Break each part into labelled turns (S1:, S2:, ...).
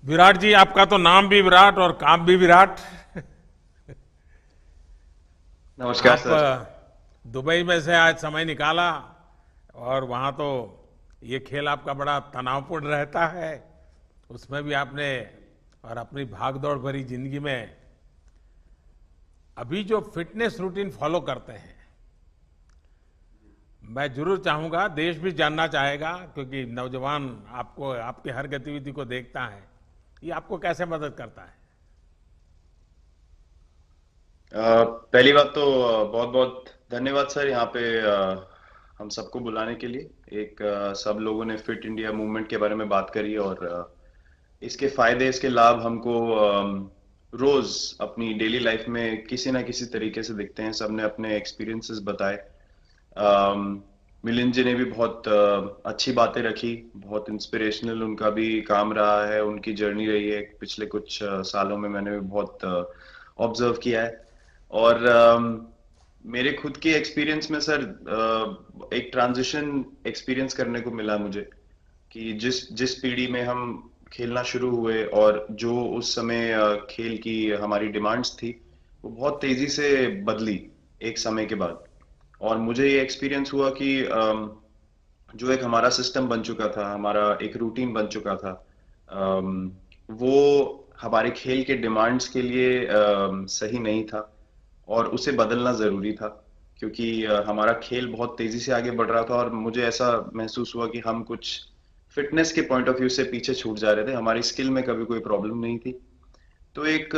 S1: विराट जी, आपका तो नाम भी विराट और काम भी विराट।
S2: नमस्कार
S1: आप
S2: सर।
S1: दुबई में से आज समय निकाला और वहाँ तो ये खेल आपका बड़ा तनावपूर्ण रहता है। उसमें भी आपने और अपनी भागदौड़ भरी जिंदगी में अभी जो फिटनेस रूटीन फॉलो करते हैं, मैं जरूर चाहूंगा, देश भी जानना चाहेगा, क्योंकि नौजवान आपको आपकी हर गतिविधि को देखता है, ये आपको कैसे मदद करता है।
S2: पहली बात तो बहुत बहुत धन्यवाद सर यहाँ पे हम सबको बुलाने के लिए। सब लोगों ने फिट इंडिया मूवमेंट के बारे में बात करी और इसके फायदे इसके लाभ हमको रोज अपनी डेली लाइफ में किसी ना किसी तरीके से दिखते हैं। सबने अपने एक्सपीरियंसेस बताए। मिलिंद जी ने भी बहुत अच्छी बातें रखी। बहुत इंस्पिरेशनल उनका भी काम रहा है, उनकी जर्नी रही है पिछले कुछ सालों में। मैंने भी बहुत ऑब्जर्व किया है। और मेरे खुद के एक्सपीरियंस में सर एक ट्रांजिशन एक्सपीरियंस करने को मिला मुझे कि जिस जिस पीढ़ी में हम खेलना शुरू हुए और जो उस समय खेल की हमारी डिमांड्स थी, वो बहुत तेजी से बदली एक समय के बाद। और मुझे ये एक्सपीरियंस हुआ कि जो एक हमारा सिस्टम बन चुका था, हमारा एक रूटीन बन चुका था, वो हमारे खेल के डिमांड्स के लिए सही नहीं था और उसे बदलना जरूरी था। क्योंकि हमारा खेल बहुत तेजी से आगे बढ़ रहा था और मुझे ऐसा महसूस हुआ कि हम कुछ फिटनेस के पॉइंट ऑफ व्यू से पीछे छूट जा रहे थे। हमारी स्किल में कभी कोई प्रॉब्लम नहीं थी। तो एक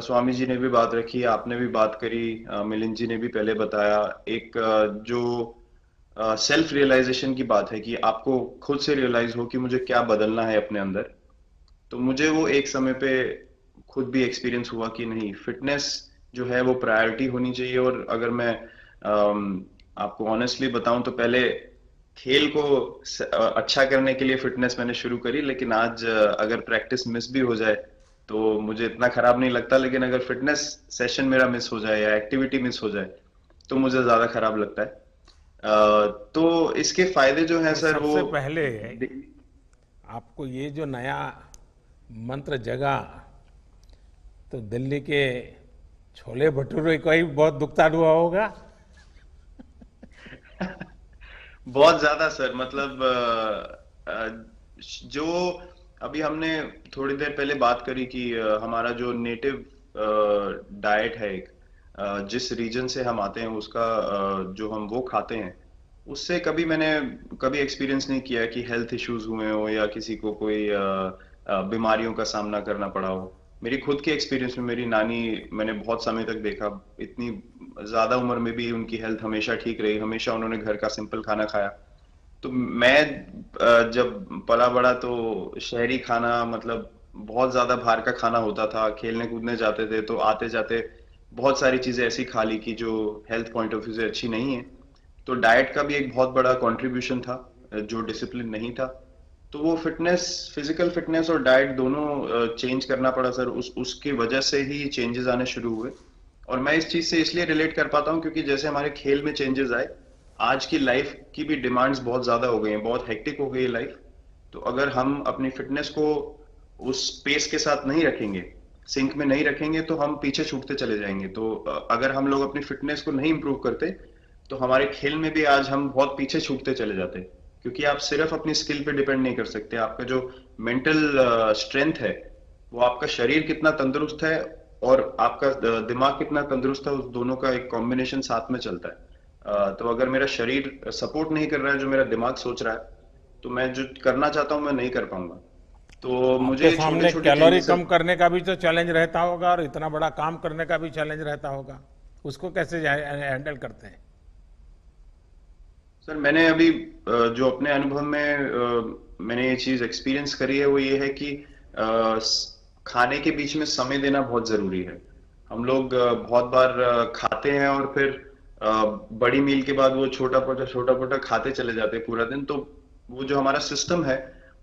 S2: स्वामी जी ने भी बात रखी, आपने भी बात करी, मिलिंद जी ने भी पहले बताया। एक जो सेल्फ रियलाइजेशन की बात है कि आपको खुद से रियलाइज हो कि मुझे क्या बदलना है अपने अंदर। तो मुझे वो एक समय पे खुद भी एक्सपीरियंस हुआ कि नहीं, फिटनेस जो है वो प्रायोरिटी होनी चाहिए। और अगर मैं आपको ऑनेस्टली बताऊं तो पहले खेल को अच्छा करने के लिए फिटनेस मैंने शुरू करी, लेकिन आज अगर प्रैक्टिस मिस भी हो जाए तो मुझे इतना खराब नहीं लगता। लेकिन अगर फिटनेस सेशन मेरा मिस हो जाए या एक्टिविटी मिस हो जाए तो मुझे ज्यादा खराब लगता है। तो इसके फायदे जो हैं
S1: तो
S2: सर वो
S1: सबसे पहले आपको ये जो नया मंत्र जगा, तो दिल्ली के छोले भटूरे का ही बहुत दुखता हुआ होगा।
S2: बहुत ज्यादा सर। मतलब जो अभी हमने थोड़ी देर पहले बात करी कि हमारा जो नेटिव डाइट है, एक जिस रीजन से हम आते हैं उसका जो हम वो खाते हैं, उससे कभी मैंने कभी एक्सपीरियंस नहीं किया कि हेल्थ इश्यूज हुए हो या किसी को कोई बीमारियों का सामना करना पड़ा हो। मेरी खुद के एक्सपीरियंस में मेरी नानी, मैंने बहुत समय तक देखा, इतनी ज्यादा उम्र में भी उनकी हेल्थ हमेशा ठीक रही। हमेशा उन्होंने घर का सिंपल खाना खाया। तो मैं जब पला बड़ा तो शहरी खाना, मतलब बहुत ज्यादा बाहर का खाना होता था। खेलने कूदने जाते थे तो आते जाते बहुत सारी चीजें ऐसी खा ली कि जो हेल्थ पॉइंट ऑफ व्यू से अच्छी नहीं है। तो डाइट का भी एक बहुत बड़ा कंट्रीब्यूशन था, जो डिसिप्लिन नहीं था। तो वो फिटनेस, फिजिकल फिटनेस और डाइट दोनों चेंज करना पड़ा सर। उसकी वजह से ही चेंजेस आने शुरू हुए। और मैं इस चीज से इसलिए रिलेट कर पाता हूँ क्योंकि जैसे हमारे खेल में चेंजेस आए, आज की लाइफ की भी डिमांड्स बहुत ज्यादा हो गई हैं, बहुत हेक्टिक हो गई है लाइफ। तो अगर हम अपनी फिटनेस को उस पेस के साथ नहीं रखेंगे, सिंक में नहीं रखेंगे, तो हम पीछे छूटते चले जाएंगे। तो अगर हम लोग अपनी फिटनेस को नहीं इंप्रूव करते तो हमारे खेल में भी आज हम बहुत पीछे छूटते चले जाते। क्योंकि आप सिर्फ अपनी स्किल पे डिपेंड नहीं कर सकते। आपका जो मेंटल स्ट्रेंथ है, वो आपका शरीर कितना तंदुरुस्त है और आपका दिमाग कितना तंदुरुस्त है, उस दोनों का एक कॉम्बिनेशन साथ में चलता है। तो अगर मेरा शरीर सपोर्ट नहीं कर रहा है जो मेरा दिमाग सोच रहा है, तो मैं जो करना चाहता हूँ मैं नहीं कर पाऊंगा। तो मुझे
S1: आपके
S2: ये छोटे
S1: सामने
S2: छोटे
S1: कैलोरी
S2: चेंजेस
S1: कम
S2: सब।
S1: करने का भी तो चैलेंज रहता होगा और इतना बड़ा काम करने का भी चैलेंज रहता होगा। उसको कैसे हैंडल करते हैं।
S2: सर मैंने अभी जो अपने अनुभव में मैंने ये चीज एक्सपीरियंस करी है वो ये है कि खाने के बीच में समय देना बहुत जरूरी है। हम लोग बहुत बार खाते हैं और फिर बड़ी मील के बाद वो छोटा छोटा खाते चले जाते हैं पूरा दिन। तो वो जो हमारा सिस्टम है,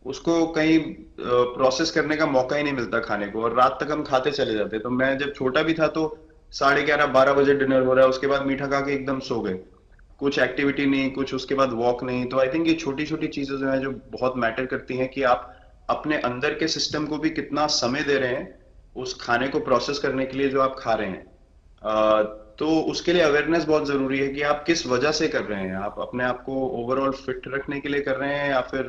S2: उसको कहीं प्रोसेस करने का मौका ही नहीं मिलता खाने को, और रात तक हम खाते चले जाते हैं। तो मैं जब छोटा भी था तो 11:30 12 बजे डिनर हो रहा है, उसके बाद मीठा खा के एकदम सो गए। कुछ एक्टिविटी नहीं, कुछ उसके बाद वॉक नहीं। तो आई थिंक ये छोटी छोटी चीजें जो है जो बहुत मैटर करती हैं कि आप अपने अंदर के सिस्टम को भी कितना समय दे रहे हैं उस खाने को प्रोसेस करने के लिए जो आप खा रहे हैं। तो उसके लिए अवेयरनेस बहुत जरूरी है कि आप किस वजह से कर रहे हैं। आप अपने आप को ओवरऑल फिट रखने के लिए कर रहे हैं या फिर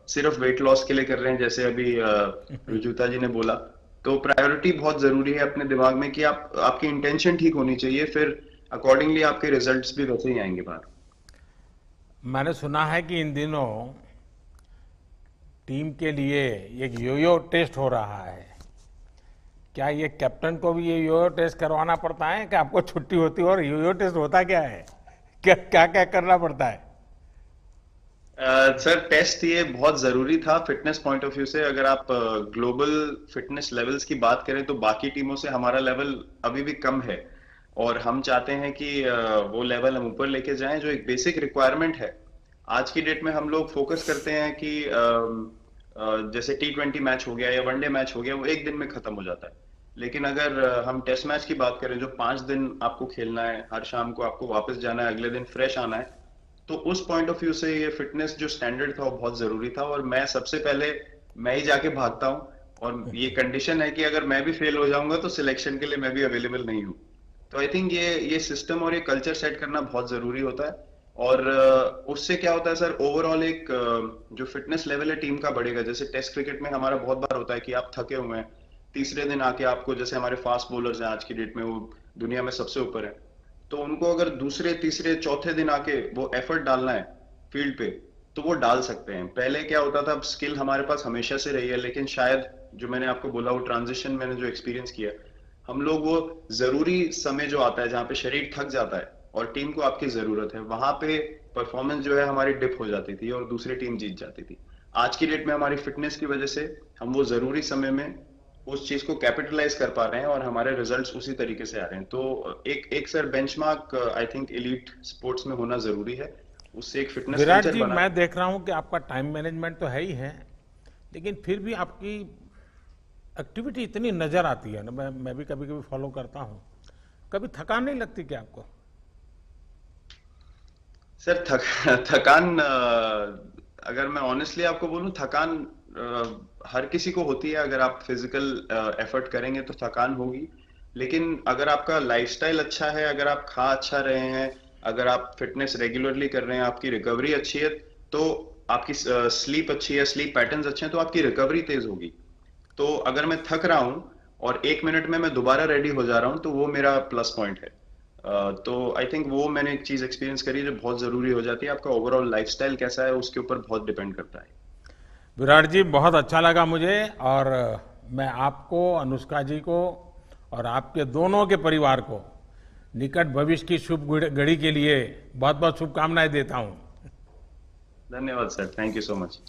S2: सिर्फ वेट लॉस के लिए कर रहे हैं, जैसे अभी रुजुता जी ने बोला। तो प्रायोरिटी बहुत जरूरी है अपने दिमाग में कि आप आपकी इंटेंशन ठीक होनी चाहिए, फिर अकॉर्डिंगली आपके रिजल्ट्स भी वैसे ही आएंगे बाहर।
S1: मैंने सुना है कि इन दिनों टीम के लिए एक योयो टेस्ट हो रहा है। क्या ये कैप्टन को भी ये योयो टेस्ट करवाना पड़ता है कि आपको छुट्टी होती है? और योयो टेस्ट होता क्या है? क्या क्या क्या करना पड़ता है?
S2: सर, टेस्ट ये बहुत जरूरी था फिटनेस पॉइंट ऑफ व्यू से। अगर आप ग्लोबल फिटनेस लेवल्स की बात करें तो बाकी टीमों से हमारा लेवल अभी भी कम है, और हम चाहते हैं कि वो लेवल हम ऊपर लेके जाएं, जो एक बेसिक रिक्वायरमेंट है। आज की डेट में हम लोग फोकस करते हैं कि जैसे T20 मैच हो गया या वनडे मैच हो गया, वो एक दिन में खत्म हो जाता है। लेकिन अगर हम टेस्ट मैच की बात करें जो 5 दिन आपको खेलना है, हर शाम को आपको वापस जाना है, अगले दिन फ्रेश आना है, तो उस पॉइंट ऑफ व्यू से ये फिटनेस जो स्टैंडर्ड था वो बहुत जरूरी था। और मैं सबसे पहले मैं ही जाके भागता हूँ, और ये कंडीशन है कि अगर मैं भी फेल हो जाऊंगा तो सिलेक्शन के लिए मैं भी अवेलेबल नहीं हूँ। तो आई थिंक ये सिस्टम और ये कल्चर सेट करना बहुत जरूरी होता है। और उससे क्या होता है सर, ओवरऑल एक जो फिटनेस लेवल है टीम का बढ़ेगा। जैसे टेस्ट क्रिकेट में हमारा बहुत बार होता है कि आप थके हुए हैं, तीसरे दिन आके आपको, जैसे हमारे फास्ट बॉलर्स हैं आज की डेट में, वो दुनिया में सबसे ऊपर है, तो उनको अगर दूसरे तीसरे चौथे दिन आके वो एफर्ट डालना है फील्ड पे, तो वो डाल सकते हैं। पहले क्या होता था, स्किल हमारे पास हमेशा से रही है, लेकिन शायद जो मैंने आपको बोला वो ट्रांजिशन मैंने जो एक्सपीरियंस किया, हम लोग वो जरूरी समय जो आता है जहाँ पे शरीर थक जाता है और टीम को आपकी जरूरत है, वहां पे परफॉर्मेंस जो है हमारी डिप हो जाती थी और दूसरी टीम जीत जाती थी। आज की डेट में हमारी फिटनेस की वजह से हम वो जरूरी समय में उस चीज को कैपिटलाइज कर पा रहे हैं और हमारे रिजल्ट्स उसी तरीके से आ रहे हैं। तो एक एक sir benchmark I think elite sports में होना जरूरी है, उससे एक फिटनेस
S1: विराट
S2: कल्चर
S1: जी,
S2: बना।
S1: मैं देख रहा हूं कि आपका टाइम मैनेजमेंट तो है ही है, लेकिन फिर भी आपकी एक्टिविटी इतनी नजर आती है ना, मैं भी कभी कभी फॉलो करता हूं। कभी थकान नहीं लगती क्या आपको?
S2: सर थकान, अगर मैं ऑनेस्टली आपको बोलूं, थकान हर किसी को होती है। अगर आप फिजिकल एफर्ट करेंगे तो थकान होगी, लेकिन अगर आपका लाइफस्टाइल अच्छा है, अगर आप खा अच्छा रहे हैं, अगर आप फिटनेस रेगुलरली कर रहे हैं, आपकी रिकवरी अच्छी है, तो आपकी स्लीप अच्छी है, स्लीप पैटर्न्स अच्छे हैं, तो आपकी रिकवरी तेज होगी। तो अगर मैं थक रहा हूं और 1 मिनट में मैं दोबारा रेडी हो जा रहा हूं, तो वो मेरा प्लस पॉइंट है। तो आई थिंक वो मैंने एक चीज एक्सपीरियंस करी जो बहुत जरूरी हो जाती है। आपका ओवरऑल लाइफस्टाइल कैसा है उसके ऊपर बहुत डिपेंड करता है।
S1: विराट जी, बहुत अच्छा लगा मुझे। और मैं आपको, अनुष्का जी को और आपके दोनों के परिवार को निकट भविष्य की शुभ घड़ी के लिए बहुत बहुत शुभकामनाएं देता हूं।
S2: धन्यवाद sir, thank you so much.